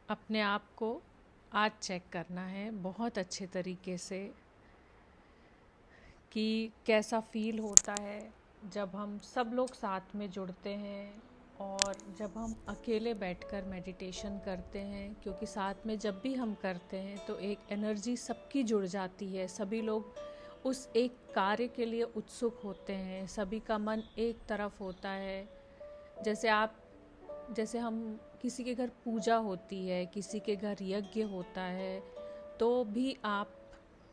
अपने आप को आज चेक करना है बहुत अच्छे तरीके से कि कैसा फील होता है जब हम सब लोग साथ में जुड़ते हैं और जब हम अकेले बैठकर मेडिटेशन करते हैं, क्योंकि साथ में जब भी हम करते हैं तो एक एनर्जी सबकी जुड़ जाती है। सभी लोग उस एक कार्य के लिए उत्सुक होते हैं, सभी का मन एक तरफ होता है। जैसे हम किसी के घर पूजा होती है, किसी के घर यज्ञ होता है, तो भी आप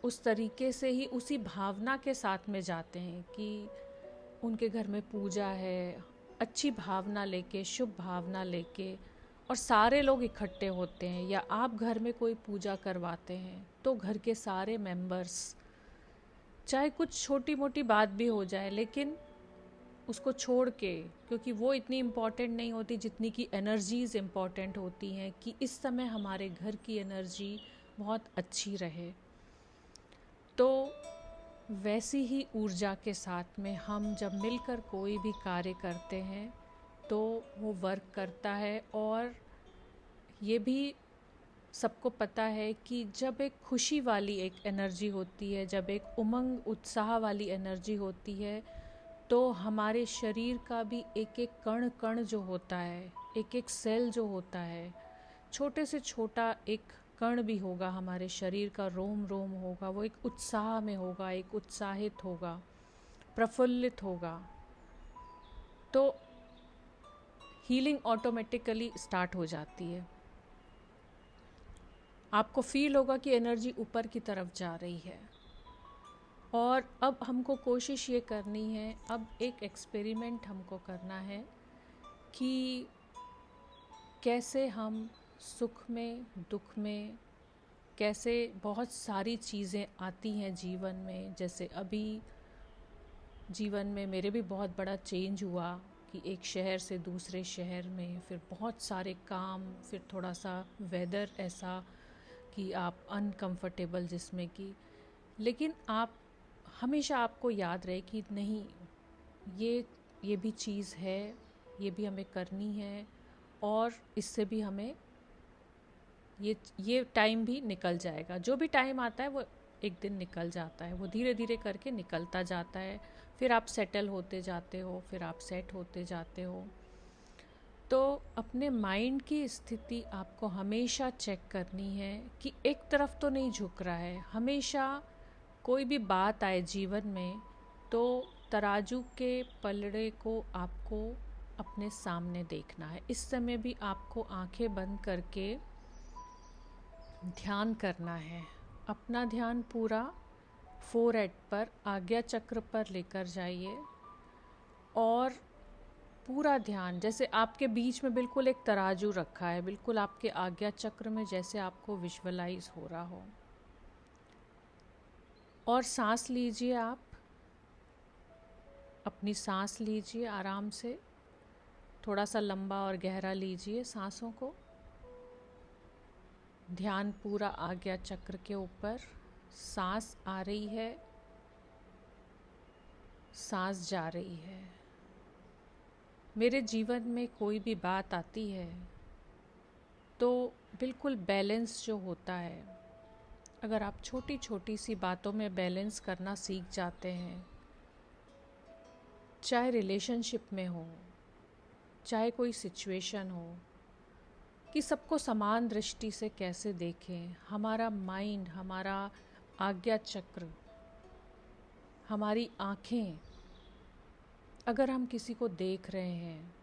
उस तरीके से ही उसी भावना के साथ में जाते हैं कि उनके घर में पूजा है, अच्छी भावना लेके, शुभ भावना लेके, और सारे लोग इकट्ठे होते हैं। या आप घर में कोई पूजा करवाते हैं तो घर के सारे मेंबर्स, चाहे कुछ छोटी मोटी बात भी हो जाए, लेकिन उसको छोड़ के, क्योंकि वो इतनी इम्पॉर्टेंट नहीं होती जितनी कि एनर्जीज़ इम्पॉर्टेंट होती हैं, कि इस समय हमारे घर की एनर्जी बहुत अच्छी रहे। तो वैसी ही ऊर्जा के साथ में हम जब मिलकर कोई भी कार्य करते हैं तो वो वर्क करता है। और ये भी सबको पता है कि जब एक खुशी वाली एक एनर्जी होती है, जब एक उमंग उत्साह वाली एनर्जी होती है, तो हमारे शरीर का भी एक एक कण कण जो होता है, एक एक सेल जो होता है, छोटे से छोटा एक कण भी होगा, हमारे शरीर का रोम रोम होगा, वो एक उत्साह में होगा, एक उत्साहित होगा, प्रफुल्लित होगा। तो हीलिंग ऑटोमेटिकली स्टार्ट हो जाती है। आपको फील होगा कि एनर्जी ऊपर की तरफ जा रही है। और अब हमको कोशिश ये करनी है, अब एक एक्सपेरिमेंट हमको करना है कि कैसे हम सुख में, दुख में, कैसे बहुत सारी चीज़ें आती हैं जीवन में। जैसे अभी जीवन में मेरे भी बहुत बड़ा चेंज हुआ कि एक शहर से दूसरे शहर में, फिर बहुत सारे काम, फिर थोड़ा सा वेदर ऐसा कि आप अनकंफर्टेबल, जिसमें कि, लेकिन आप हमेशा आपको याद रहे कि नहीं, ये भी चीज़ है, ये भी हमें करनी है, और इससे भी हमें ये टाइम भी निकल जाएगा। जो भी टाइम आता है वो एक दिन निकल जाता है, वो धीरे धीरे करके निकलता जाता है। फिर आप सेटल होते जाते हो, फिर आप सेट होते जाते हो। तो अपने माइंड की स्थिति आपको हमेशा चेक करनी है कि एक तरफ तो नहीं झुक रहा है। हमेशा कोई भी बात आए जीवन में तो तराजू के पलड़े को आपको अपने सामने देखना है। इस समय भी आपको आंखें बंद करके ध्यान करना है। अपना ध्यान पूरा फोरहेड पर, आज्ञा चक्र पर लेकर जाइए, और पूरा ध्यान जैसे आपके बीच में बिल्कुल एक तराजू रखा है, बिल्कुल आपके आज्ञा चक्र में, जैसे आपको विजुअलाइज हो रहा हो। और सांस लीजिए, आप अपनी सांस लीजिए आराम से, थोड़ा सा लंबा और गहरा लीजिए सांसों को। ध्यान पूरा आज्ञा चक्र के ऊपर। सांस आ रही है, सांस जा रही है। मेरे जीवन में कोई भी बात आती है तो बिल्कुल बैलेंस जो होता है, अगर आप छोटी छोटी सी बातों में बैलेंस करना सीख जाते हैं, चाहे रिलेशनशिप में हो, चाहे कोई सिचुएशन हो, कि सबको समान दृष्टि से कैसे देखें। हमारा माइंड, हमारा आज्ञा चक्र, हमारी आँखें, अगर हम किसी को देख रहे हैं,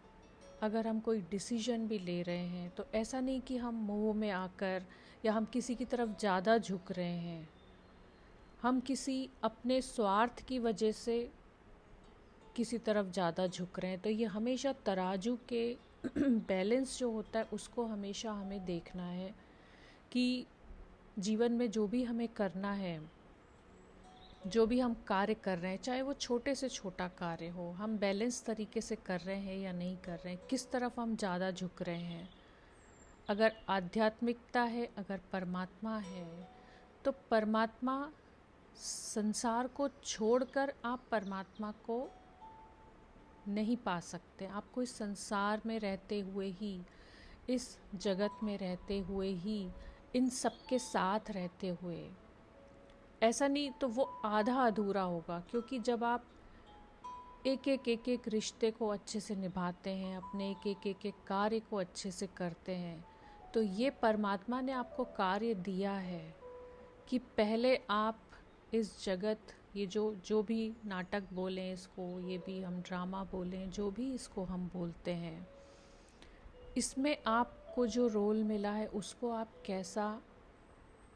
अगर हम कोई डिसीजन भी ले रहे हैं, तो ऐसा नहीं कि हम मोह में आकर या हम किसी की तरफ ज़्यादा झुक रहे हैं, हम किसी अपने स्वार्थ की वजह से किसी तरफ ज़्यादा झुक रहे हैं। तो ये हमेशा तराजू के बैलेंस जो होता है उसको हमेशा हमें देखना है कि जीवन में जो भी हमें करना है, जो भी हम कार्य कर रहे हैं, चाहे वो छोटे से छोटा कार्य हो, हम बैलेंस तरीके से कर रहे हैं या नहीं कर रहे हैं, किस तरफ हम ज़्यादा झुक रहे हैं। अगर आध्यात्मिकता है, अगर परमात्मा है, तो परमात्मा, संसार को छोड़कर आप परमात्मा को नहीं पा सकते। आपको इस संसार में रहते हुए ही, इस जगत में रहते हुए ही, इन सब के साथ रहते हुए, ऐसा नहीं तो वो आधा अधूरा होगा। क्योंकि जब आप एक एक रिश्ते को अच्छे से निभाते हैं, अपने एक एक कार्य को अच्छे से करते हैं, तो ये परमात्मा ने आपको कार्य दिया है कि पहले आप इस जगत, ये जो जो भी नाटक बोलें इसको, ये भी हम ड्रामा बोलें, जो भी इसको हम बोलते हैं, इसमें आपको जो रोल मिला है उसको आप कैसा,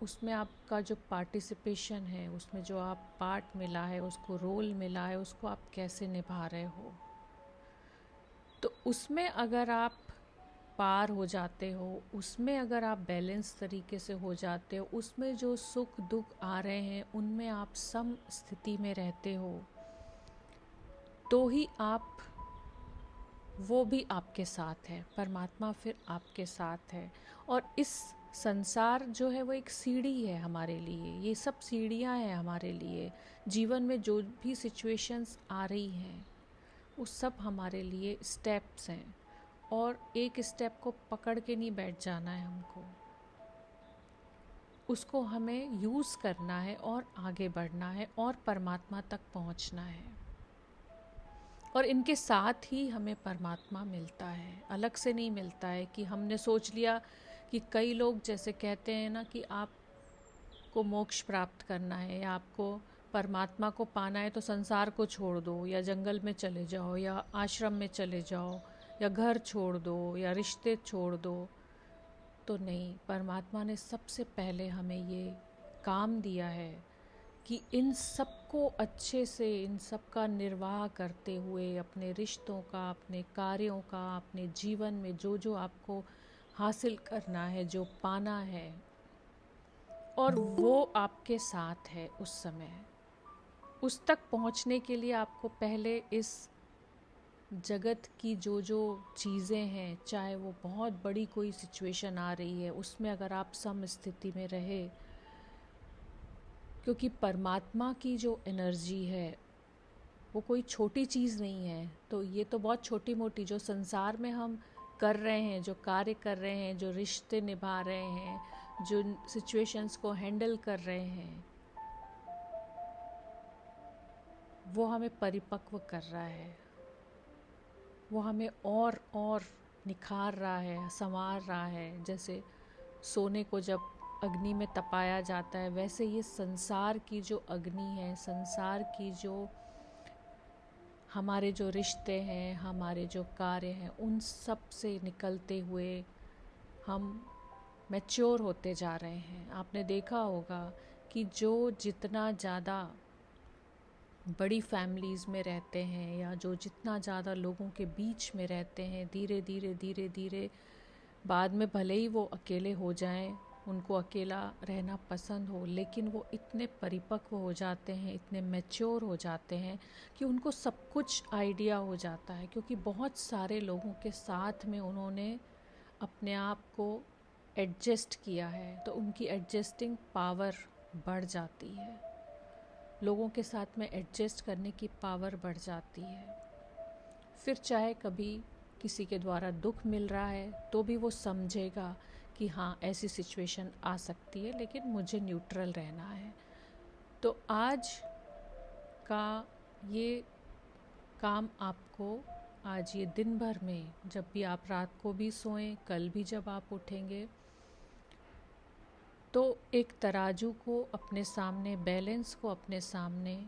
उसमें आपका जो पार्टिसिपेशन है, उसमें जो आप पार्ट मिला है, उसको रोल मिला है, उसको आप कैसे निभा रहे हो। तो उसमें अगर आप पार हो जाते हो, उसमें अगर आप बैलेंस तरीके से हो जाते हो, उसमें जो सुख दुख आ रहे हैं उनमें आप सम स्थिति में रहते हो, तो ही आप, वो भी आपके साथ है, परमात्मा फिर आपके साथ है। और इस संसार जो है वो एक सीढ़ी है हमारे लिए, ये सब सीढ़ियाँ हैं हमारे लिए। जीवन में जो भी सिचुएशंस आ रही हैं वो सब हमारे लिए स्टेप्स हैं, और एक स्टेप को पकड़ के नहीं बैठ जाना है हमको, उसको हमें यूज़ करना है और आगे बढ़ना है और परमात्मा तक पहुंचना है। और इनके साथ ही हमें परमात्मा मिलता है, अलग से नहीं मिलता है कि हमने सोच लिया कि कई लोग जैसे कहते हैं ना कि आपको मोक्ष प्राप्त करना है या आपको परमात्मा को पाना है तो संसार को छोड़ दो, या जंगल में चले जाओ, या आश्रम में चले जाओ, या घर छोड़ दो, या रिश्ते छोड़ दो। तो नहीं, परमात्मा ने सबसे पहले हमें ये काम दिया है कि इन सबको अच्छे से, इन सब का निर्वाह करते हुए, अपने रिश्तों का, अपने कार्यों का, अपने जीवन में जो जो आपको हासिल करना है, जो पाना है, और वो आपके साथ है उस समय, उस तक पहुंचने के लिए आपको पहले इस जगत की जो जो चीज़ें हैं, चाहे वो बहुत बड़ी कोई सिचुएशन आ रही है, उसमें अगर आप सम स्थिति में रहे, क्योंकि परमात्मा की जो एनर्जी है वो कोई छोटी चीज़ नहीं है। तो ये तो बहुत छोटी मोटी जो संसार में हम कर रहे हैं, जो कार्य कर रहे हैं, जो रिश्ते निभा रहे हैं, जो सिचुएशंस को हैंडल कर रहे हैं, वो हमें परिपक्व कर रहा है, वो हमें और निखार रहा है, संवार रहा है। जैसे सोने को जब अग्नि में तपाया जाता है, वैसे ये संसार की जो अग्नि है, संसार की जो हमारे जो रिश्ते हैं, हमारे जो कार्य हैं, उन सब से निकलते हुए हम मैच्योर होते जा रहे हैं। आपने देखा होगा कि जो जितना ज़्यादा बड़ी फैमिलीज़ में रहते हैं, या जो जितना ज़्यादा लोगों के बीच में रहते हैं, धीरे धीरे बाद में भले ही वो अकेले हो जाएं, उनको अकेला रहना पसंद हो, लेकिन वो इतने परिपक्व हो जाते हैं, इतने मैच्योर हो जाते हैं कि उनको सब कुछ आइडिया हो जाता है, क्योंकि बहुत सारे लोगों के साथ में उन्होंने अपने आप को एडजस्ट किया है। तो उनकी एडजस्टिंग पावर बढ़ जाती है, लोगों के साथ में एडजस्ट करने की पावर बढ़ जाती है। फिर चाहे कभी किसी के द्वारा दुख मिल रहा है तो भी वो समझेगा कि हाँ, ऐसी सिचुएशन आ सकती है, लेकिन मुझे न्यूट्रल रहना है। तो आज का ये काम आपको, आज ये दिन भर में, जब भी आप रात को भी सोएं, कल भी जब आप उठेंगे, तो एक तराजू को अपने सामने, बैलेंस को अपने सामने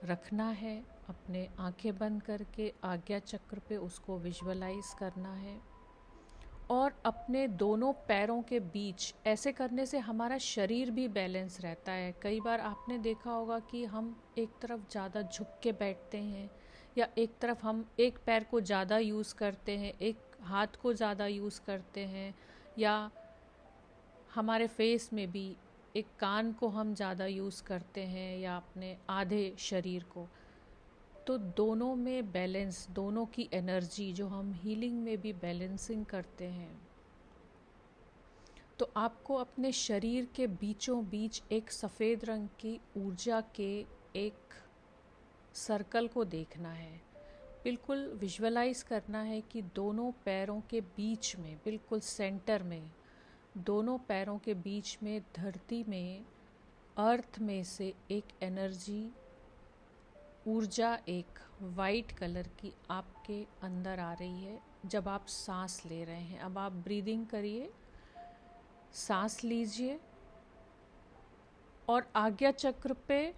रखना है, अपने आंखें बंद करके आज्ञा चक्र पे उसको विजुअलाइज करना है, और अपने दोनों पैरों के बीच, ऐसे करने से हमारा शरीर भी बैलेंस रहता है। कई बार आपने देखा होगा कि हम एक तरफ ज़्यादा झुक के बैठते हैं, या एक तरफ हम एक पैर को ज़्यादा यूज़ करते हैं, एक हाथ को ज़्यादा यूज़ करते हैं, या हमारे फेस में भी एक कान को हम ज़्यादा यूज़ करते हैं, या अपने आधे शरीर को। तो दोनों में बैलेंस, दोनों की एनर्जी जो हम हीलिंग में भी बैलेंसिंग करते हैं, तो आपको अपने शरीर के बीचों बीच एक सफ़ेद रंग की ऊर्जा के एक सर्कल को देखना है। बिल्कुल विजुअलाइज करना है कि दोनों पैरों के बीच में, बिल्कुल सेंटर में, दोनों पैरों के बीच में धरती में, अर्थ में से एक एनर्जी, ऊर्जा, एक वाइट कलर की आपके अंदर आ रही है जब आप सांस ले रहे हैं। अब आप ब्रीदिंग करिए, सांस लीजिए और आज्ञा चक्र पे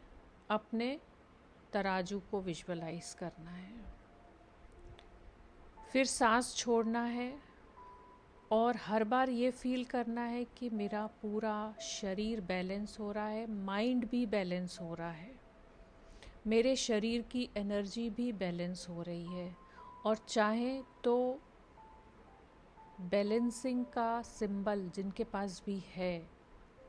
अपने तराजू को विजुअलाइज करना है। फिर सांस छोड़ना है और हर बार ये फील करना है कि मेरा पूरा शरीर बैलेंस हो रहा है, माइंड भी बैलेंस हो रहा है, मेरे शरीर की एनर्जी भी बैलेंस हो रही है। और चाहे तो बैलेंसिंग का सिंबल जिनके पास भी है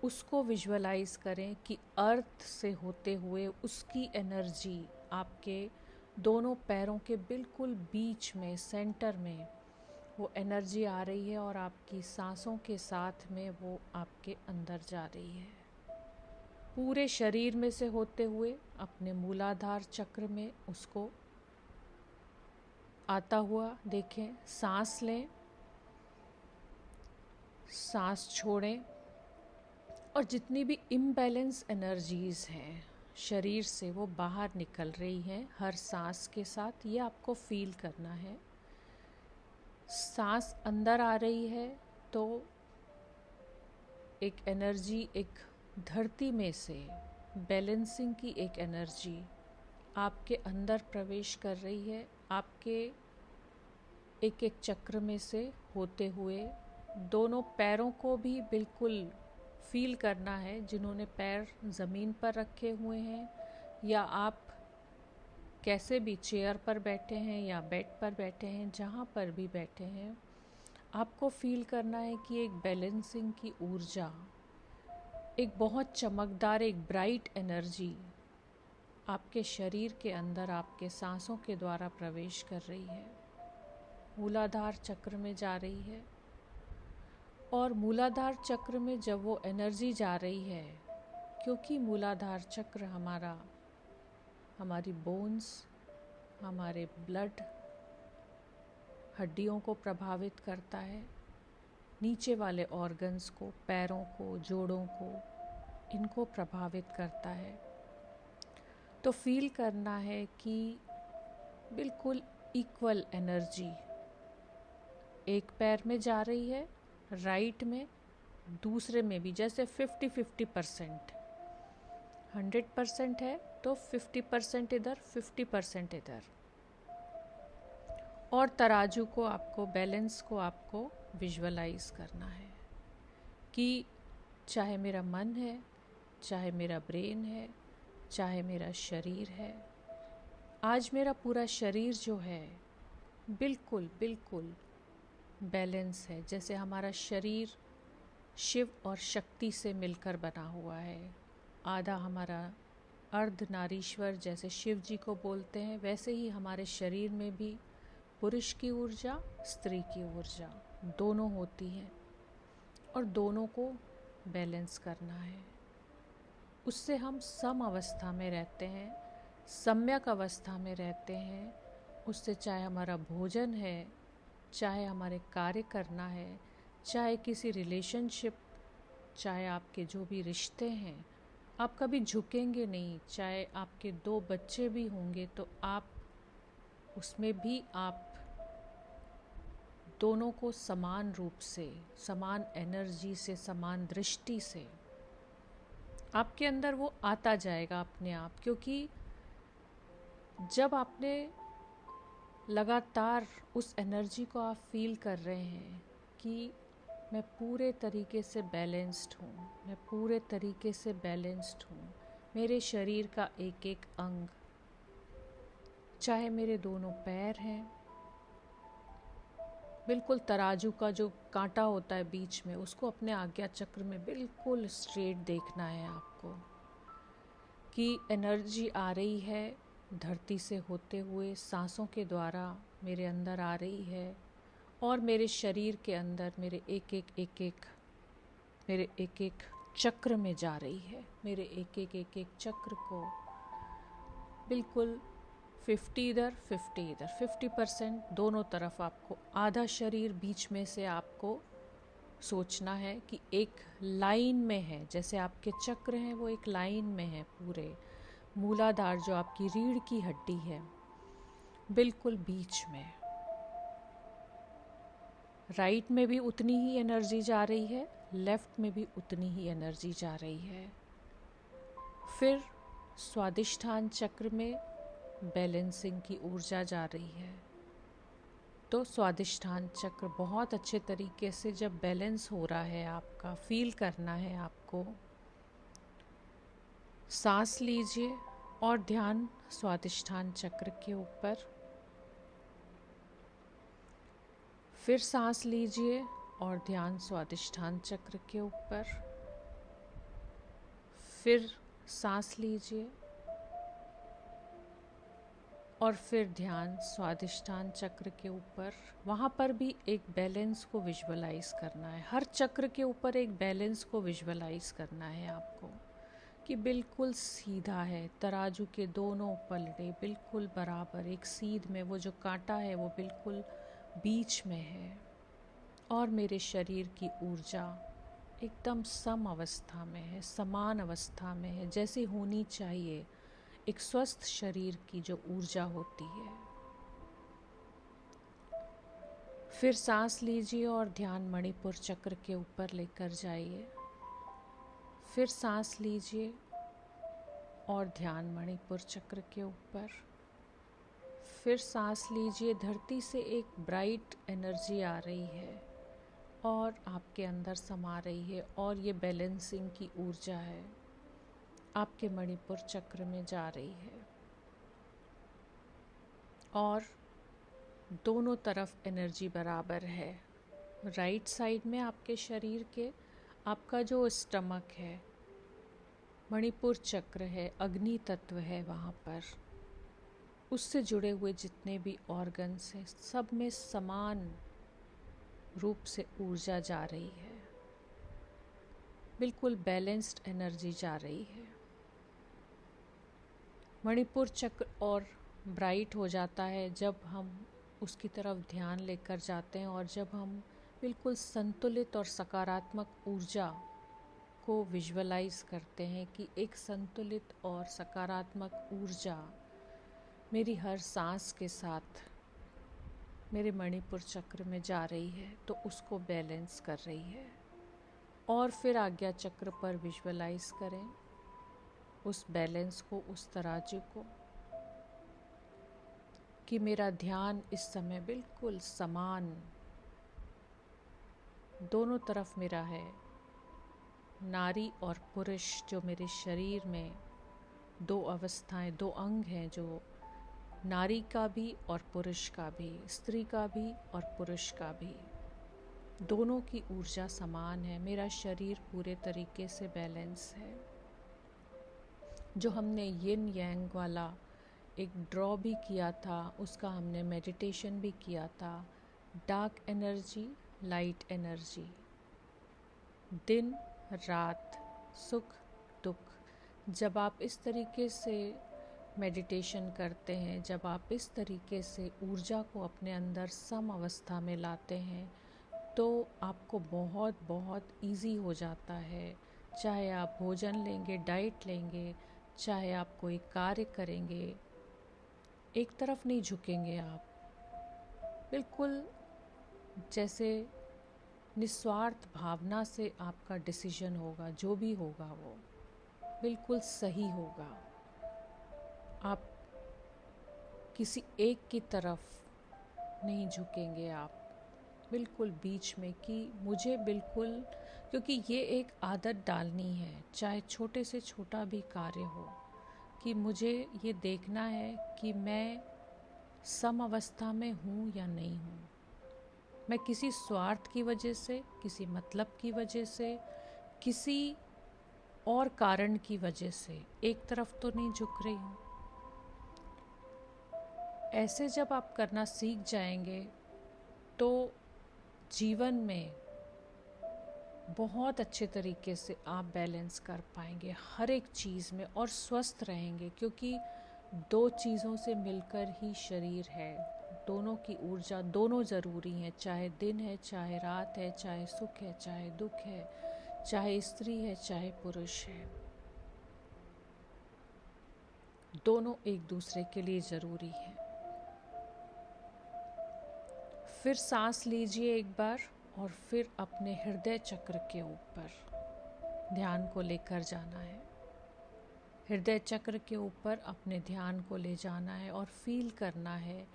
उसको विजुअलाइज करें कि अर्थ से होते हुए उसकी एनर्जी आपके दोनों पैरों के बिल्कुल बीच में, सेंटर में वो एनर्जी आ रही है और आपकी सांसों के साथ में वो आपके अंदर जा रही है। पूरे शरीर में से होते हुए अपने मूलाधार चक्र में उसको आता हुआ देखें। सांस लें, सांस छोड़ें और जितनी भी इम्बैलेंस एनर्जीज़ हैं शरीर से वो बाहर निकल रही हैं हर सांस के साथ। ये आपको फील करना है। सांस अंदर आ रही है तो एक एनर्जी, एक धरती में से बैलेंसिंग की एक एनर्जी आपके अंदर प्रवेश कर रही है, आपके एक एक चक्र में से होते हुए। दोनों पैरों को भी बिल्कुल फील करना है, जिन्होंने पैर ज़मीन पर रखे हुए हैं या आप कैसे भी चेयर पर बैठे हैं या बेड पर बैठे हैं, जहाँ पर भी बैठे हैं, आपको फील करना है कि एक बैलेंसिंग की ऊर्जा, एक बहुत चमकदार, एक ब्राइट एनर्जी आपके शरीर के अंदर आपके सांसों के द्वारा प्रवेश कर रही है, मूलाधार चक्र में जा रही है। और मूलाधार चक्र में जब वो एनर्जी जा रही है, क्योंकि मूलाधार चक्र हमारी बोन्स, हमारे ब्लड, हड्डियों को प्रभावित करता है, नीचे वाले ऑर्गन्स को, पैरों को, जोड़ों को, इनको प्रभावित करता है। तो फील करना है कि बिल्कुल इक्वल एनर्जी एक पैर में जा रही है, राइट में, दूसरे में भी, जैसे 50-50%, 100% है तो 50% इधर, 50% इधर। और तराजू को आपको, बैलेंस को आपको विजुअलाइज करना है कि चाहे मेरा मन है, चाहे मेरा ब्रेन है, चाहे मेरा शरीर है, आज मेरा पूरा शरीर जो है बिल्कुल बिल्कुल बैलेंस है। जैसे हमारा शरीर शिव और शक्ति से मिलकर बना हुआ है, आधा हमारा अर्धनारीश्वर जैसे शिव जी को बोलते हैं, वैसे ही हमारे शरीर में भी पुरुष की ऊर्जा, स्त्री की ऊर्जा दोनों होती हैं और दोनों को बैलेंस करना है। उससे हम सम अवस्था में रहते हैं, सम्यक अवस्था में रहते हैं। उससे चाहे हमारा भोजन है, चाहे हमारे कार्य करना है, चाहे किसी रिलेशनशिप, चाहे आपके जो भी रिश्ते हैं, आप कभी झुकेंगे नहीं। चाहे आपके 2 बच्चे भी होंगे तो आप उसमें भी आप दोनों को समान रूप से, समान एनर्जी से, समान दृष्टि से आपके अंदर वो आता जाएगा अपने आप। क्योंकि जब आपने लगातार उस एनर्जी को आप फील कर रहे हैं कि मैं पूरे तरीके से बैलेंस्ड हूँ, मैं पूरे तरीके से बैलेंस्ड हूँ, मेरे शरीर का एक एक अंग, चाहे मेरे दोनों पैर हैं, बिल्कुल तराजू का जो कांटा होता है बीच में, उसको अपने आज्ञा चक्र में बिल्कुल स्ट्रेट देखना है आपको कि एनर्जी आ रही है धरती से होते हुए, सांसों के द्वारा मेरे अंदर आ रही है और मेरे शरीर के अंदर मेरे एक एक चक्र में जा रही है। मेरे एक एक चक्र को बिल्कुल 50 इधर 50 इधर, 50% दोनों तरफ आपको, आधा शरीर बीच में से आपको सोचना है कि एक लाइन में है, जैसे आपके चक्र हैं वो एक लाइन में है पूरे। मूलाधार जो आपकी रीढ़ की हड्डी है बिल्कुल बीच में। राइट में भी उतनी ही एनर्जी जा रही है, लेफ्ट में भी उतनी ही एनर्जी जा रही है। फिर स्वादिष्ठान चक्र में बैलेंसिंग की ऊर्जा जा रही है। तो स्वादिष्ठान चक्र बहुत अच्छे तरीके से जब बैलेंस हो रहा है, आपका फील करना है आपको। सांस लीजिए और ध्यान स्वादिष्ठान चक्र के ऊपर। फिर सांस लीजिए और ध्यान स्वादिष्ठान चक्र के ऊपर। फिर सांस लीजिए और फिर ध्यान स्वादिष्ठान चक्र के ऊपर। वहाँ पर भी एक बैलेंस को विजुअलाइज करना है, हर चक्र के ऊपर एक बैलेंस को विजुअलाइज करना है आपको कि बिल्कुल सीधा है, तराजू के दोनों पलड़े बिल्कुल बराबर एक सीध में, वो जो कांटा है वो बिल्कुल बीच में है और मेरे शरीर की ऊर्जा एकदम सम अवस्था में है, समान अवस्था में है, जैसे होनी चाहिए एक स्वस्थ शरीर की जो ऊर्जा होती है। फिर सांस लीजिए और ध्यान मणिपुर चक्र के ऊपर लेकर जाइए। फिर सांस लीजिए और ध्यान मणिपुर चक्र के ऊपर। फिर सांस लीजिए, धरती से एक ब्राइट एनर्जी आ रही है और आपके अंदर समा रही है और ये बैलेंसिंग की ऊर्जा है, आपके मणिपुर चक्र में जा रही है और दोनों तरफ एनर्जी बराबर है। राइट साइड में आपके शरीर के आपका जो स्टमक है, मणिपुर चक्र है, अग्नि तत्व है, वहाँ पर उससे जुड़े हुए जितने भी ऑर्गन्स हैं सब में समान रूप से ऊर्जा जा रही है, बिल्कुल बैलेंस्ड एनर्जी जा रही है। मणिपुर चक्र और ब्राइट हो जाता है जब हम उसकी तरफ ध्यान लेकर जाते हैं और जब हम बिल्कुल संतुलित और सकारात्मक ऊर्जा को विजुअलाइज करते हैं कि एक संतुलित और सकारात्मक ऊर्जा मेरी हर सांस के साथ मेरे मणिपुर चक्र में जा रही है, तो उसको बैलेंस कर रही है। और फिर आज्ञा चक्र पर विजुअलाइज करें उस बैलेंस को, उस तराजू को, कि मेरा ध्यान इस समय बिल्कुल समान दोनों तरफ मेरा है। नारी और पुरुष जो मेरे शरीर में दो अवस्थाएं, दो अंग हैं, जो नारी का भी और पुरुष का भी, स्त्री का भी और पुरुष का भी, दोनों की ऊर्जा समान है। मेरा शरीर पूरे तरीके से बैलेंस है। जो हमने यिन यांग वाला एक ड्रॉ भी किया था, उसका हमने मेडिटेशन भी किया था। डार्क एनर्जी, लाइट एनर्जी, दिन रात, सुख दुख, जब आप इस तरीके से मेडिटेशन करते हैं, जब आप इस तरीके से ऊर्जा को अपने अंदर सम अवस्था में लाते हैं, तो आपको बहुत बहुत इजी हो जाता है। चाहे आप भोजन लेंगे, डाइट लेंगे, चाहे आप कोई कार्य करेंगे, एक तरफ नहीं झुकेंगे आप, बिल्कुल जैसे निस्वार्थ भावना से आपका डिसीजन होगा, जो भी होगा वो बिल्कुल सही होगा। आप किसी एक की तरफ नहीं झुकेंगे, आप बिल्कुल बीच में, कि मुझे बिल्कुल, क्योंकि ये एक आदत डालनी है, चाहे छोटे से छोटा भी कार्य हो, कि मुझे ये देखना है कि मैं सम अवस्था में हूँ या नहीं हूँ। मैं किसी स्वार्थ की वजह से, किसी मतलब की वजह से, किसी और कारण की वजह से एक तरफ तो नहीं झुक रही हूँ। ऐसे जब आप करना सीख जाएंगे तो जीवन में बहुत अच्छे तरीके से आप बैलेंस कर पाएंगे हर एक चीज़ में और स्वस्थ रहेंगे, क्योंकि दो चीज़ों से मिलकर ही शरीर है। दोनों की ऊर्जा, दोनों ज़रूरी हैं, चाहे दिन है, चाहे रात है, चाहे सुख है, चाहे दुख है, चाहे स्त्री है, चाहे पुरुष है। दोनों एक दूसरे के लिए ज़रूरी है। फिर सांस लीजिए एक बार और फिर अपने हृदय चक्र के ऊपर ध्यान को लेकर जाना है। हृदय चक्र के ऊपर अपने ध्यान को ले जाना है और फील करना है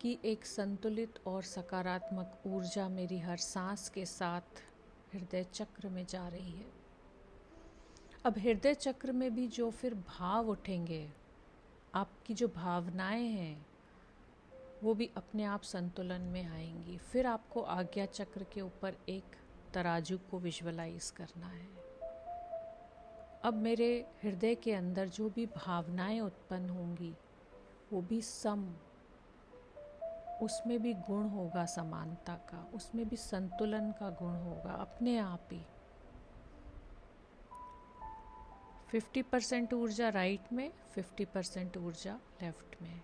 कि एक संतुलित और सकारात्मक ऊर्जा मेरी हर सांस के साथ हृदय चक्र में जा रही है। अब हृदय चक्र में भी जो फिर भाव उठेंगे, आपकी जो भावनाएं हैं वो भी अपने आप संतुलन में आएंगी। फिर आपको आज्ञा चक्र के ऊपर एक तराजू को विजुअलाइज करना है। अब मेरे हृदय के अंदर जो भी भावनाएं उत्पन्न होंगी वो भी सम, उसमें भी गुण होगा समानता का, उसमें भी संतुलन का गुण होगा अपने आप ही। 50% ऊर्जा राइट में, 50% ऊर्जा लेफ्ट में।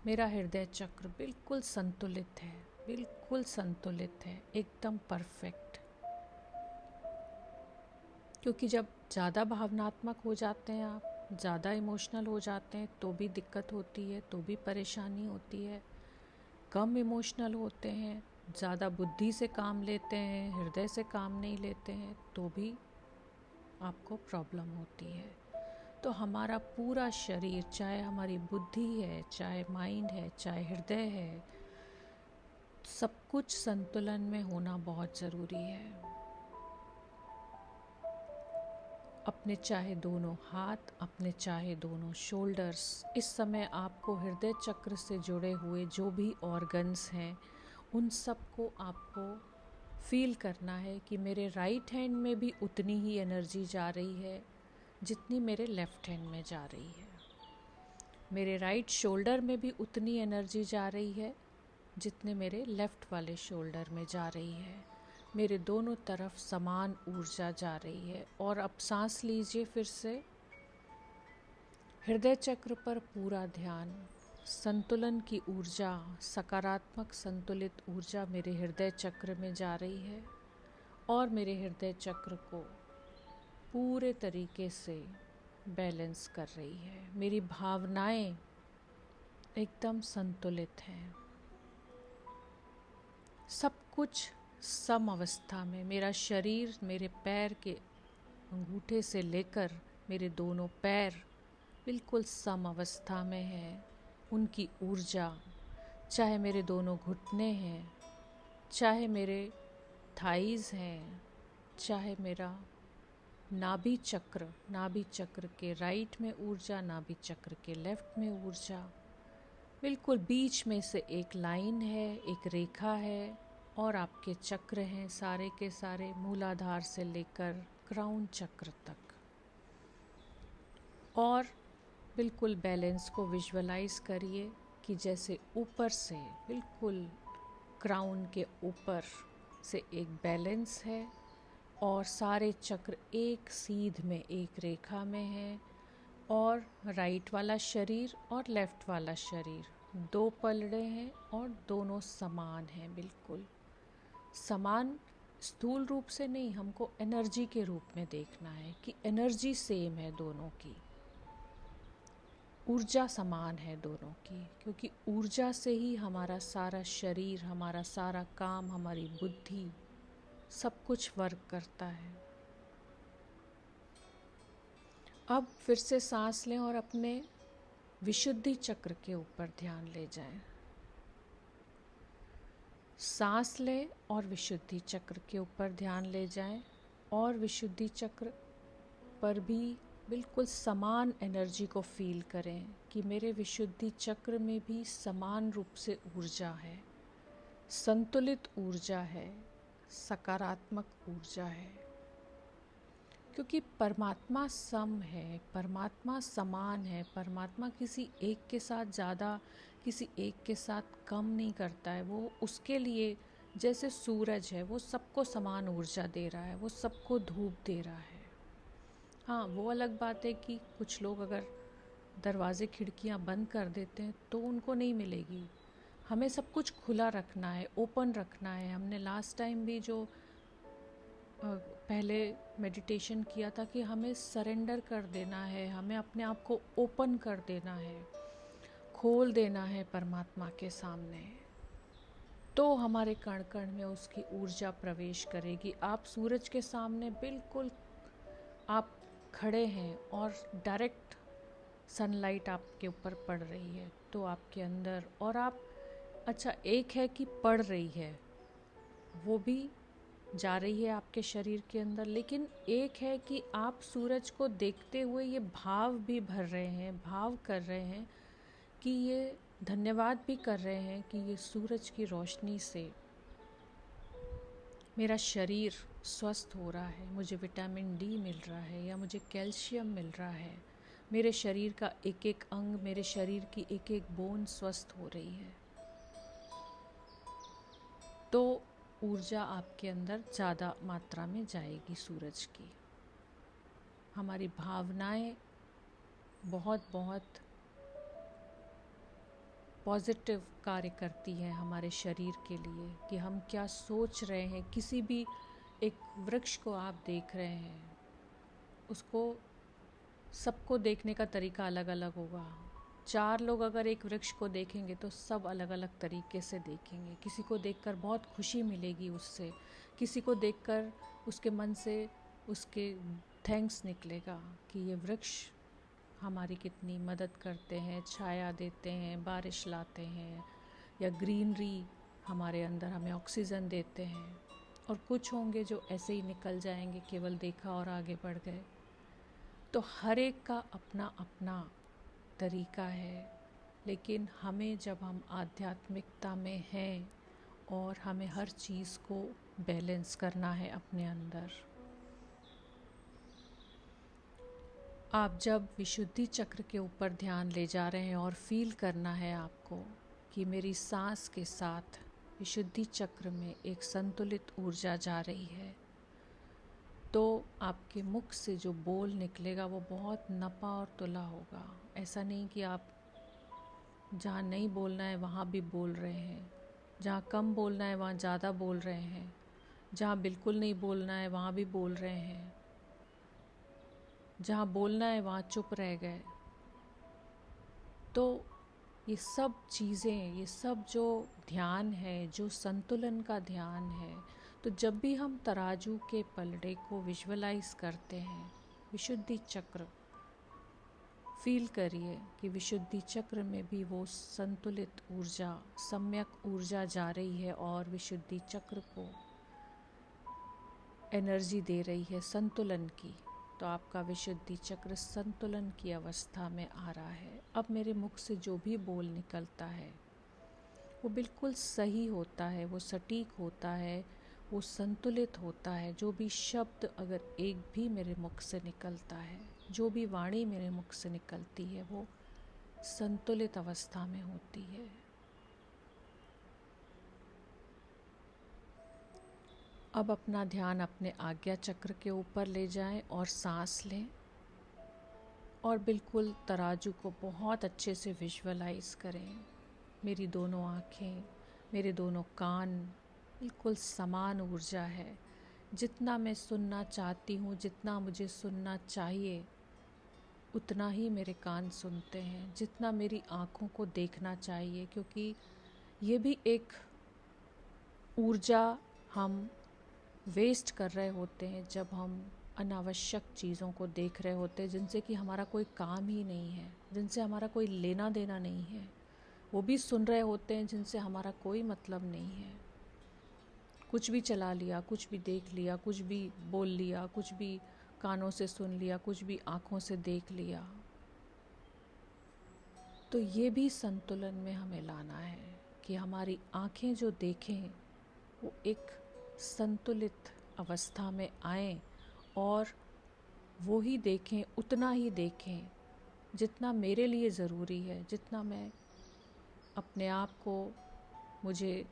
मेरा हृदय चक्र बिल्कुल संतुलित है, बिल्कुल संतुलित है, एकदम परफेक्ट। क्योंकि जब ज़्यादा भावनात्मक हो जाते हैं आप, ज़्यादा इमोशनल हो जाते हैं तो भी दिक्कत होती है, तो भी परेशानी होती है। कम इमोशनल होते हैं, ज़्यादा बुद्धि से काम लेते हैं, हृदय से काम नहीं लेते हैं, तो भी आपको प्रॉब्लम होती है। तो हमारा पूरा शरीर, चाहे हमारी बुद्धि है, चाहे माइंड है, चाहे हृदय है, सब कुछ संतुलन में होना बहुत ज़रूरी है। अपने चाहे दोनों हाथ, अपने चाहे दोनों शोल्डर्स, इस समय आपको हृदय चक्र से जुड़े हुए जो भी ऑर्गन्स हैं उन सब को आपको फील करना है कि मेरे राइट हैंड में भी उतनी ही एनर्जी जा रही है जितनी मेरे लेफ़्ट हैंड में जा रही है। मेरे राइट शोल्डर में भी उतनी एनर्जी जा रही है जितने मेरे लेफ़्ट वाले शोल्डर में जा रही है। मेरे दोनों तरफ समान ऊर्जा जा रही है। और अब सांस लीजिए फिर से। हृदय चक्र पर पूरा ध्यान, संतुलन की ऊर्जा, सकारात्मक संतुलित ऊर्जा मेरे हृदय चक्र में जा रही है और मेरे हृदय चक्र को पूरे तरीके से बैलेंस कर रही है। मेरी भावनाएं एकदम संतुलित हैं, सब कुछ सम अवस्था में। मेरा शरीर, मेरे पैर के अंगूठे से लेकर मेरे दोनों पैर बिल्कुल सम अवस्था में है। उनकी ऊर्जा, चाहे मेरे दोनों घुटने हैं, चाहे मेरे थाइज़ हैं, चाहे मेरा नाभि चक्र के राइट में ऊर्जा, नाभि चक्र के लेफ्ट में ऊर्जा, बिल्कुल बीच में से एक लाइन है, एक रेखा है और आपके चक्र हैं सारे के सारे, मूलाधार से लेकर क्राउन चक्र तक। और बिल्कुल बैलेंस को विजुअलाइज करिए कि जैसे ऊपर से बिल्कुल क्राउन के ऊपर से एक बैलेंस है और सारे चक्र एक सीध में, एक रेखा में है। और राइट वाला शरीर और लेफ़्ट वाला शरीर दो पलड़े हैं और दोनों समान हैं, बिल्कुल समान। स्थूल रूप से नहीं, हमको एनर्जी के रूप में देखना है कि एनर्जी सेम है दोनों की, ऊर्जा समान है दोनों की। क्योंकि ऊर्जा से ही हमारा सारा शरीर, हमारा सारा काम, हमारी बुद्धि, सब कुछ वर्क करता है। अब फिर से सांस लें और अपने विशुद्धि चक्र के ऊपर ध्यान ले जाएं। सांस लें और विशुद्धि चक्र के ऊपर ध्यान ले जाएं और विशुद्धि चक्र पर भी बिल्कुल समान एनर्जी को फील करें कि मेरे विशुद्धि चक्र में भी समान रूप से ऊर्जा है, संतुलित ऊर्जा है, सकारात्मक ऊर्जा है। क्योंकि परमात्मा सम है, परमात्मा समान है, परमात्मा किसी एक के साथ ज़्यादा, किसी एक के साथ कम नहीं करता है। वो उसके लिए जैसे सूरज है, वो सबको समान ऊर्जा दे रहा है, वो सबको धूप दे रहा है। हाँ, वो अलग बात है कि कुछ लोग अगर दरवाज़े खिड़कियाँ बंद कर देते हैं तो उनको नहीं मिलेगी। हमें सब कुछ खुला रखना है, ओपन रखना है। हमने लास्ट टाइम भी जो पहले मेडिटेशन किया था कि हमें सरेंडर कर देना है, हमें अपने आप को ओपन कर देना है, खोल देना है परमात्मा के सामने, तो हमारे कण कण में उसकी ऊर्जा प्रवेश करेगी। आप सूरज के सामने बिल्कुल आप खड़े हैं और डायरेक्ट सनलाइट आपके ऊपर पड़ रही है, तो आपके अंदर और आप अच्छा एक है कि पड़ रही है, वो भी जा रही है आपके शरीर के अंदर, लेकिन एक है कि आप सूरज को देखते हुए ये भाव भी भर रहे हैं, भाव कर रहे हैं कि ये धन्यवाद भी कर रहे हैं कि ये सूरज की रोशनी से मेरा शरीर स्वस्थ हो रहा है, मुझे विटामिन डी मिल रहा है या मुझे कैल्शियम मिल रहा है, मेरे शरीर का एक एक अंग, मेरे शरीर की एक एक बोन स्वस्थ हो रही है। तो ऊर्जा आपके अंदर ज़्यादा मात्रा में जाएगी सूरज की। हमारी भावनाएं बहुत बहुत पॉजिटिव कार्य करती हैं हमारे शरीर के लिए कि हम क्या सोच रहे हैं। किसी भी एक वृक्ष को आप देख रहे हैं, उसको सबको देखने का तरीका अलग अलग होगा। 4 लोग अगर एक वृक्ष को देखेंगे तो सब अलग अलग तरीके से देखेंगे। किसी को देखकर बहुत खुशी मिलेगी उससे, किसी को देखकर उसके मन से उसके थैंक्स निकलेगा कि ये वृक्ष हमारी कितनी मदद करते हैं, छाया देते हैं, बारिश लाते हैं, या ग्रीनरी हमारे अंदर हमें ऑक्सीजन देते हैं। और कुछ होंगे जो ऐसे ही निकल जाएंगे, केवल देखा और आगे बढ़ गए। तो हर एक का अपना अपना तरीका है, लेकिन हमें जब हम आध्यात्मिकता में हैं और हमें हर चीज़ को बैलेंस करना है अपने अंदर। आप जब विशुद्धि चक्र के ऊपर ध्यान ले जा रहे हैं और फील करना है आपको कि मेरी सांस के साथ विशुद्धि चक्र में एक संतुलित ऊर्जा जा रही है, तो आपके मुख से जो बोल निकलेगा वो बहुत नपा और तुला होगा। ऐसा नहीं कि आप जहाँ नहीं बोलना है वहाँ भी बोल रहे हैं, जहाँ कम बोलना है वहाँ ज़्यादा बोल रहे हैं, जहाँ बिल्कुल नहीं बोलना है वहाँ भी बोल रहे हैं, जहाँ बोलना है वहाँ चुप रह गए। तो ये सब चीज़ें, ये सब जो ध्यान है, जो संतुलन का ध्यान है, तो जब भी हम तराजू के पलड़े को विजुअलाइज करते हैं, विशुद्धि चक्र फील करिए कि विशुद्धि चक्र में भी वो संतुलित ऊर्जा, सम्यक ऊर्जा जा रही है और विशुद्धि चक्र को एनर्जी दे रही है संतुलन की। तो आपका विशुद्धि चक्र संतुलन की अवस्था में आ रहा है। अब मेरे मुख से जो भी बोल निकलता है वो बिल्कुल सही होता है, वो सटीक होता है, वो संतुलित होता है। जो भी शब्द अगर एक भी मेरे मुख से निकलता है, जो भी वाणी मेरे मुख से निकलती है, वो संतुलित अवस्था में होती है। अब अपना ध्यान अपने आज्ञा चक्र के ऊपर ले जाएं और सांस लें और बिल्कुल तराजू को बहुत अच्छे से विजुअलाइज करें। मेरी दोनों आँखें, मेरे दोनों कान बिल्कुल समान ऊर्जा है। जितना मैं सुनना चाहती हूँ, जितना मुझे सुनना चाहिए, उतना ही मेरे कान सुनते हैं। जितना मेरी आँखों को देखना चाहिए, क्योंकि ये भी एक ऊर्जा हम वेस्ट कर रहे होते हैं जब हम अनावश्यक चीज़ों को देख रहे होते हैं, जिनसे कि हमारा कोई काम ही नहीं है, जिनसे हमारा कोई लेना देना नहीं है। वो भी सुन रहे होते हैं जिनसे हमारा कोई मतलब नहीं है। कुछ भी चला लिया, कुछ भी देख लिया, कुछ भी बोल लिया, कुछ भी कानों से सुन लिया, कुछ भी आँखों से देख लिया। तो ये भी संतुलन में हमें लाना है कि हमारी आँखें जो देखें वो एक संतुलित अवस्था में आएं और वो ही देखें, उतना ही देखें जितना मेरे लिए ज़रूरी है, जितना मैं अपने आप को, मुझे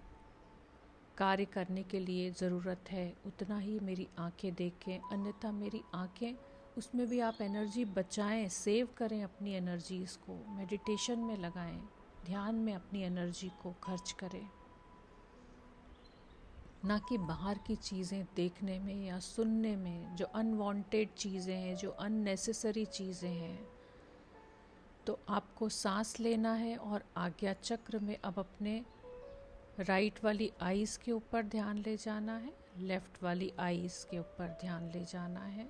कार्य करने के लिए ज़रूरत है, उतना ही मेरी आंखें देखें। अन्यथा मेरी आंखें उसमें भी आप एनर्जी बचाएं, सेव करें अपनी एनर्जीज़ को, मेडिटेशन में लगाएं, ध्यान में अपनी एनर्जी को खर्च करें, ना कि बाहर की चीज़ें देखने में या सुनने में, जो अनवांटेड चीज़ें हैं, जो अननेसेसरी चीज़ें हैं। तो आपको सांस लेना है और आज्ञा चक्र में अब अपने राइट वाली आईज़ के ऊपर ध्यान ले जाना है, लेफ़्ट वाली आईज़ के ऊपर ध्यान ले जाना है,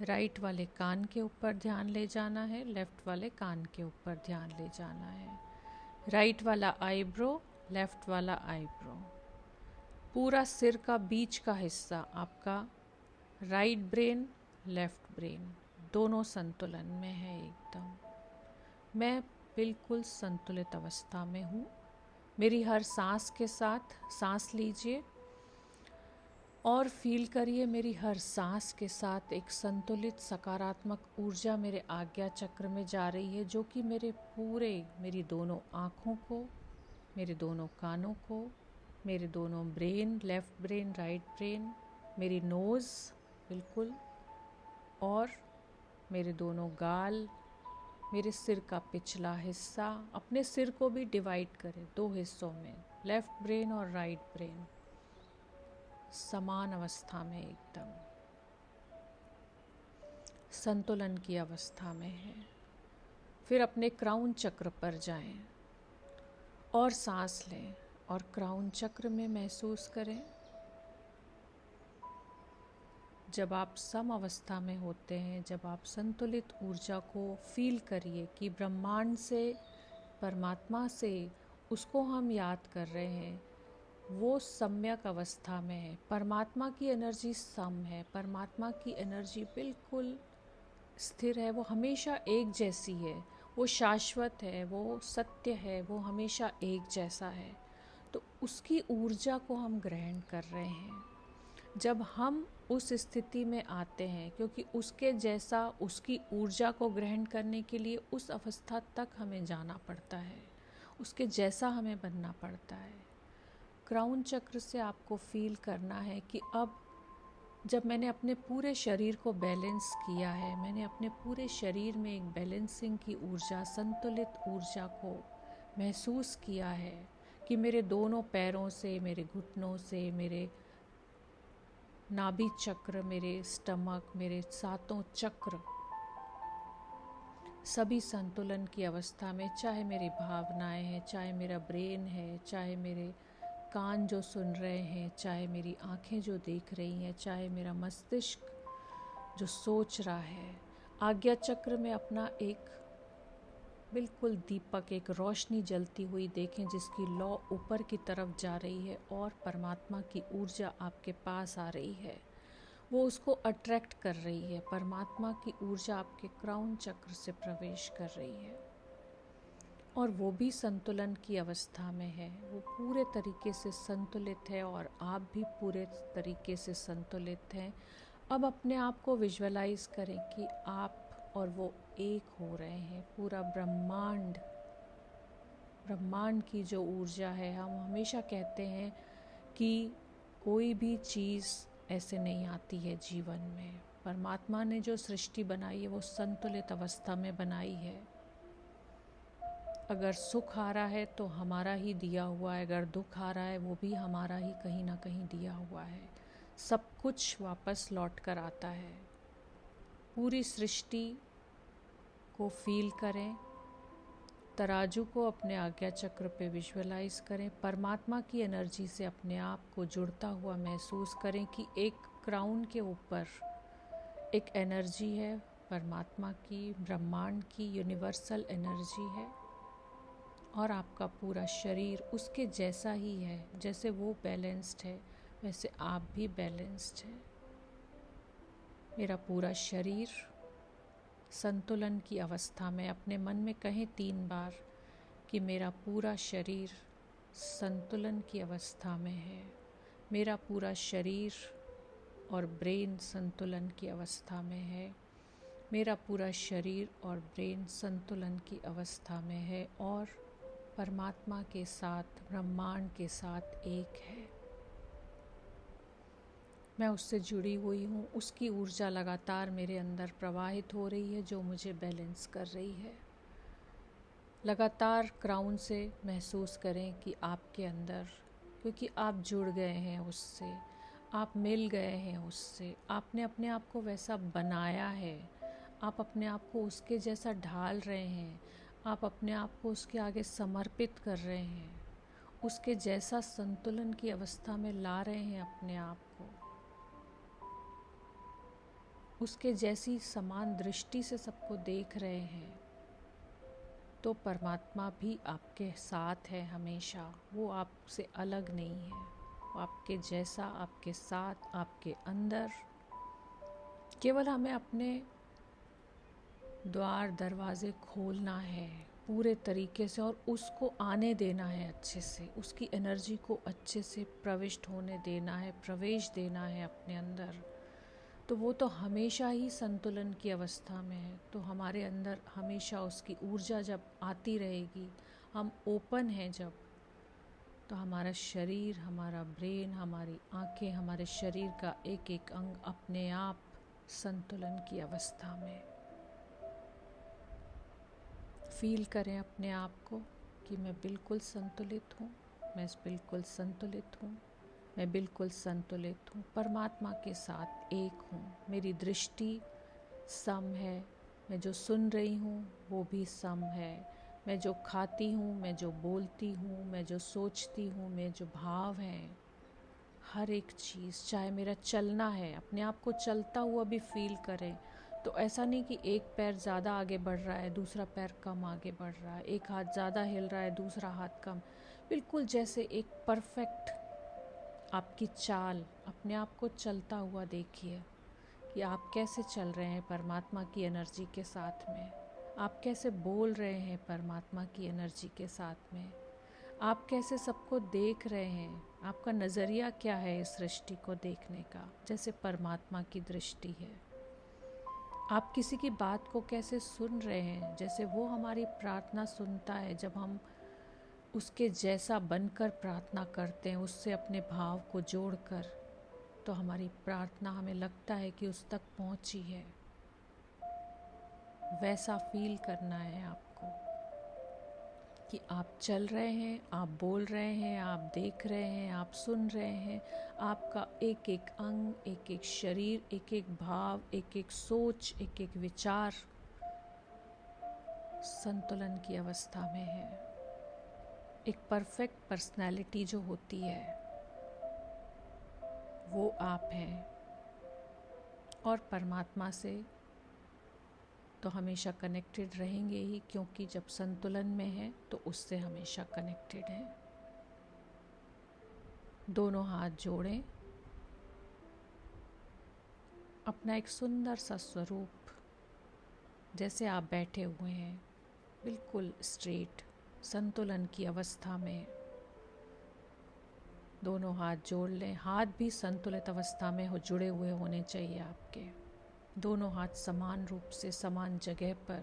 राइट वाले कान के ऊपर ध्यान ले जाना है, लेफ़्ट वाले कान के ऊपर ध्यान ले जाना है, राइट वाला आईब्रो, लेफ़्ट वाला आईब्रो, पूरा सिर का बीच का हिस्सा आपका राइट ब्रेन, लेफ़्ट ब्रेन दोनों संतुलन में है एकदम। मैं बिल्कुल संतुलित अवस्था में हूँ। मेरी हर सांस के साथ सांस लीजिए और फील करिए मेरी हर सांस के साथ एक संतुलित सकारात्मक ऊर्जा मेरे आज्ञा चक्र में जा रही है, जो कि मेरी दोनों आँखों को, मेरे दोनों कानों को, मेरे दोनों brain, left brain, right brain, मेरी नोज़ बिल्कुल, और मेरे दोनों गाल, मेरे सिर का पिछला हिस्सा। अपने सिर को भी डिवाइड करें 2 हिस्सों में, लेफ़्ट ब्रेन और राइट ब्रेन समान अवस्था में एकदम संतुलन की अवस्था में है। फिर अपने क्राउन चक्र पर जाएं और सांस लें और क्राउन चक्र में महसूस करें, जब आप सम अवस्था में होते हैं, जब आप संतुलित ऊर्जा को फील करिए कि ब्रह्मांड से, परमात्मा से उसको हम याद कर रहे हैं, वो सम्यक अवस्था में है। परमात्मा की एनर्जी सम है, परमात्मा की एनर्जी बिल्कुल स्थिर है, वो हमेशा एक जैसी है, वो शाश्वत है, वो सत्य है, वो हमेशा एक जैसा है। तो उसकी ऊर्जा को हम ग्रहण कर रहे हैं। जब हम उस स्थिति में आते हैं, क्योंकि उसके जैसा, उसकी ऊर्जा को ग्रहण करने के लिए उस अवस्था तक हमें जाना पड़ता है, उसके जैसा हमें बनना पड़ता है। क्राउन चक्र से आपको फील करना है कि अब जब मैंने अपने पूरे शरीर को बैलेंस किया है, मैंने अपने पूरे शरीर में एक बैलेंसिंग की ऊर्जा, संतुलित ऊर्जा को महसूस किया है कि मेरे दोनों पैरों से, मेरे घुटनों से, मेरे नाभि चक्र, मेरे स्टमक, मेरे 7 चक्र सभी संतुलन की अवस्था में, चाहे मेरी भावनाएं हैं, चाहे मेरा ब्रेन है, चाहे मेरे कान जो सुन रहे हैं, चाहे मेरी आँखें जो देख रही हैं, चाहे मेरा मस्तिष्क जो सोच रहा है। आज्ञा चक्र में अपना एक बिल्कुल दीपक, एक रोशनी जलती हुई देखें, जिसकी लौ ऊपर की तरफ जा रही है और परमात्मा की ऊर्जा आपके पास आ रही है, वो उसको अट्रैक्ट कर रही है। परमात्मा की ऊर्जा आपके क्राउन चक्र से प्रवेश कर रही है और वो भी संतुलन की अवस्था में है, वो पूरे तरीके से संतुलित है और आप भी पूरे तरीके से संतुलित हैं। अब अपने आप को विजुअलाइज करें कि आप और वो एक हो रहे हैं। पूरा ब्रह्मांड, ब्रह्मांड की जो ऊर्जा है, हम हमेशा कहते हैं कि कोई भी चीज़ ऐसे नहीं आती है जीवन में। परमात्मा ने जो सृष्टि बनाई है वो संतुलित अवस्था में बनाई है। अगर सुख आ रहा है तो हमारा ही दिया हुआ है, अगर दुख आ रहा है वो भी हमारा ही कहीं ना कहीं दिया हुआ है। सब कुछ वापस लौट कर आता है। पूरी सृष्टि को फील करें, तराजू को अपने आज्ञा चक्र पे विजुअलाइज करें, परमात्मा की एनर्जी से अपने आप को जुड़ता हुआ महसूस करें कि एक क्राउन के ऊपर एक एनर्जी है, परमात्मा की, ब्रह्मांड की यूनिवर्सल एनर्जी है और आपका पूरा शरीर उसके जैसा ही है। जैसे वो बैलेंस्ड है वैसे आप भी बैलेंस्ड हैं। मेरा पूरा शरीर संतुलन की अवस्था में, अपने मन में कहें 3 बार कि मेरा पूरा शरीर संतुलन की अवस्था में है। मेरा पूरा शरीर और ब्रेन संतुलन की अवस्था में है। मेरा पूरा शरीर और ब्रेन संतुलन की अवस्था में है और परमात्मा के साथ, ब्रह्मांड के साथ एक है। मैं उससे जुड़ी हुई हूँ, उसकी ऊर्जा लगातार मेरे अंदर प्रवाहित हो रही है जो मुझे बैलेंस कर रही है। लगातार क्राउन से महसूस करें कि आपके अंदर, क्योंकि आप जुड़ गए हैं उससे, आप मिल गए हैं उससे, आपने अपने आप को वैसा बनाया है, आप अपने आप को उसके जैसा ढाल रहे हैं, आप अपने आप को उसके आगे समर्पित कर रहे हैं, उसके जैसा संतुलन की अवस्था में ला रहे हैं अपने आप को, उसके जैसी समान दृष्टि से सबको देख रहे हैं। तो परमात्मा भी आपके साथ है हमेशा, वो आपसे अलग नहीं है, वो आपके जैसा, आपके साथ, आपके अंदर। केवल हमें अपने द्वार दरवाजे खोलना है पूरे तरीके से और उसको आने देना है अच्छे से, उसकी एनर्जी को अच्छे से प्रविष्ट होने देना है, प्रवेश देना है अपने अंदर। तो वो तो हमेशा ही संतुलन की अवस्था में है, तो हमारे अंदर हमेशा उसकी ऊर्जा जब आती रहेगी, हम ओपन हैं जब, तो हमारा शरीर, हमारा ब्रेन, हमारी आंखें, हमारे शरीर का एक एक अंग अपने आप संतुलन की अवस्था में। फील करें अपने आप को कि मैं बिल्कुल संतुलित हूँ, मैं बिल्कुल संतुलित हूँ, मैं बिल्कुल संतुलित हूँ, परमात्मा के साथ एक हूँ, मेरी दृष्टि सम है, मैं जो सुन रही हूँ वो भी सम है, मैं जो खाती हूँ, मैं जो बोलती हूँ, मैं जो सोचती हूँ, मैं जो भाव हैं, हर एक चीज़, चाहे मेरा चलना है, अपने आप को चलता हुआ भी फील करें। तो ऐसा नहीं कि एक पैर ज़्यादा आगे बढ़ रहा है, दूसरा पैर कम आगे बढ़ रहा है, एक हाथ ज़्यादा हिल रहा है, दूसरा हाथ कम, बिल्कुल जैसे एक परफेक्ट आपकी चाल, अपने आप को चलता हुआ देखिए कि आप कैसे चल रहे हैं परमात्मा की एनर्जी के साथ में, आप कैसे बोल रहे हैं परमात्मा की एनर्जी के साथ में, आप कैसे सबको देख रहे हैं, आपका नज़रिया क्या है इस सृष्टि को देखने का, जैसे परमात्मा की दृष्टि है। आप किसी की बात को कैसे सुन रहे हैं, जैसे वो हमारी प्रार्थना सुनता है, जब हम उसके जैसा बनकर प्रार्थना करते हैं, उससे अपने भाव को जोड़कर, तो हमारी प्रार्थना हमें लगता है कि उस तक पहुंची है। वैसा फील करना है आपको कि आप चल रहे हैं, आप बोल रहे हैं, आप देख रहे हैं, आप सुन रहे हैं, आपका एक एक अंग, एक एक शरीर, एक एक भाव, एक एक सोच, एक एक विचार संतुलन की अवस्था में है। एक परफेक्ट पर्सनैलिटी जो होती है वो आप हैं, और परमात्मा से तो हमेशा कनेक्टेड रहेंगे ही, क्योंकि जब संतुलन में है तो उससे हमेशा कनेक्टेड है। दोनों हाथ जोड़ें, अपना एक सुंदर सा स्वरूप, जैसे आप बैठे हुए हैं बिल्कुल स्ट्रेट संतुलन की अवस्था में, दोनों हाथ जोड़ लें। हाथ भी संतुलित अवस्था में हो, जुड़े हुए होने चाहिए आपके, दोनों हाथ समान रूप से समान जगह पर,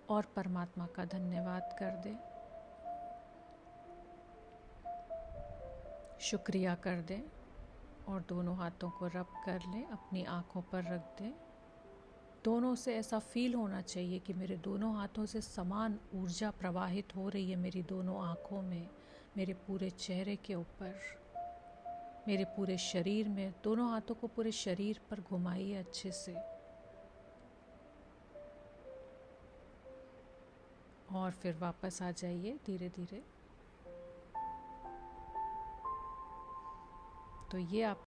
और परमात्मा का धन्यवाद कर दें, शुक्रिया कर दें, और दोनों हाथों को रब कर लें, अपनी आँखों पर रख दें। दोनों से ऐसा फील होना चाहिए कि मेरे दोनों हाथों से समान ऊर्जा प्रवाहित हो रही है, मेरी दोनों आँखों में, मेरे पूरे चेहरे के ऊपर, मेरे पूरे शरीर में। दोनों हाथों को पूरे शरीर पर घुमाइए अच्छे से, और फिर वापस आ जाइए धीरे धीरे। तो ये आप